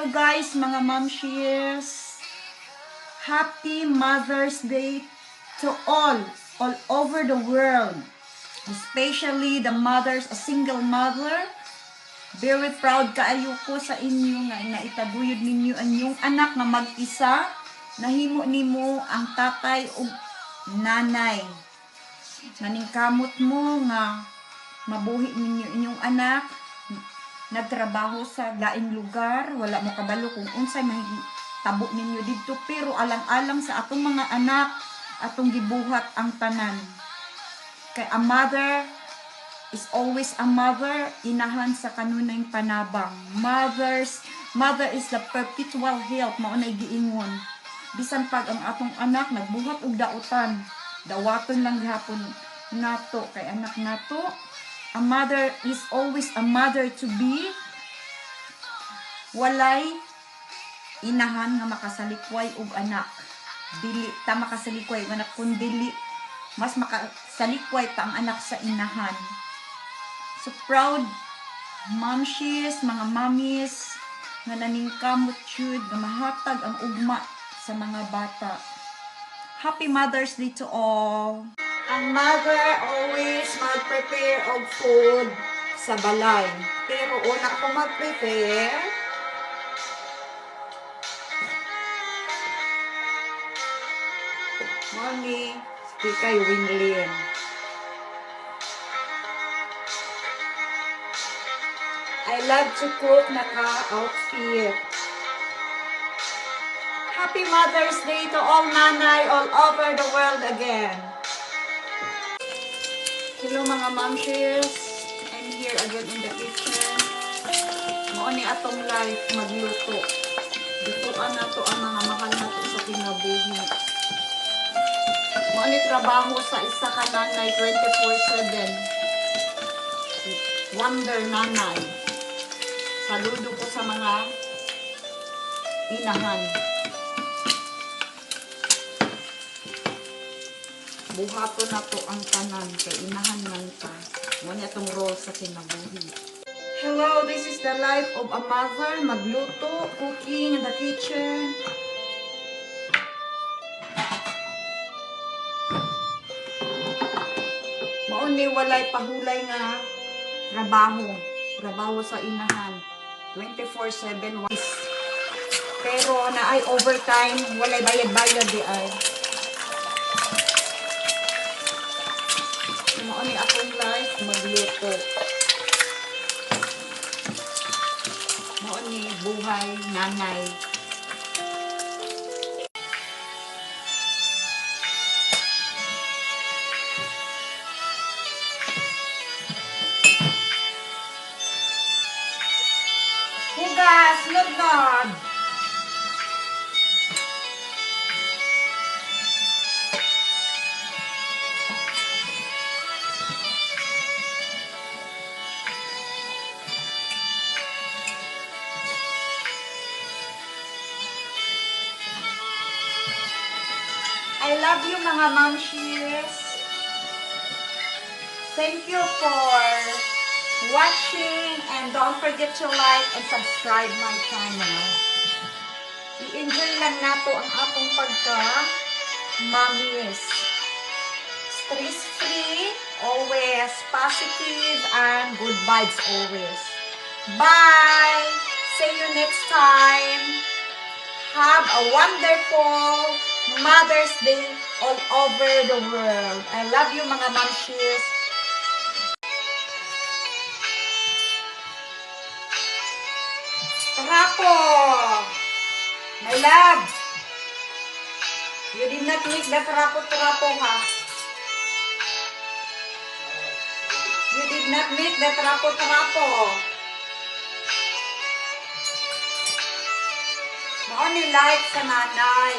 Hello guys, mga momshies. Happy Mother's Day to all over the world. Especially the mothers, a single mother. Very proud kaayo ko sa inyo nga naitaguyod ninyo ang inyong anak nga mag-isa. Nahimo nimo ang tatay o nanay. Naningkamot mo nga mabuhi ninyo inyong anak. Nagtrabaho sa laing lugar, wala mo kabalo kung unsay mahitabo ninyo dito, pero alang-alang sa atong mga anak, atong gibuhat ang tanan. Kay a mother is always a mother, inahan sa kanunay panabang. Mother is the perpetual help, maunay giingon. Bisan pag ang atong anak nagbuhat og dautan, dawaton lang gihapon nato kay anak nato. A mother is always a mother to be. Walay inahan nga makasalikway og anak. Dili ta makasalikway og anak kun dili mas makasalikway pa ang anak sa inahan. So proud momshies, mga mommies nga naningkamot jud nga mahatag ang ugma sa mga bata. Happy Mother's Day to all. Ang mother always mag-prepare of food sa balay. Pero una ko mag-prepare, morning, kay Wenlyn. I love to cook naka-outfit. Happy Mother's Day to all nanay all over the world again. Hello mga momshies, I'm here again in the kitchen. Mao ni atong life magluto. Lutuan nato ang mga mahal nato sa kinabuhi. Mao ni trabaho sa isa ka nanay 24/7. Wonder nanay. Saludo ko sa mga inahan. Buhaton na to ang tanan kay inahan man ta. Muna itong role sa kinabuhi. Hello, this is the life of a mother. Magluto, cooking in the kitchen. Mauni walay pahulay nga trabaho. Trabaho sa inahan. 24/7. Pero na ay overtime, walay bayad-bayad di ay. Mauni akong life magluto. Mauni buhay nanay. Hugas, nod-nod. I love you mga momshies. Thank you for watching and don't forget to like and subscribe my channel. I-enjoy lang nato ang atong pagka-mommies. Stress-free, always positive and good vibes always. Bye! See you next time. Have a wonderful Mother's Day all over the world. I love you mga momshies. Trapo! My love! You did not mix the trapo-trapo, ha? You did not mix the trapo-trapo. Mao ni like sa nanay.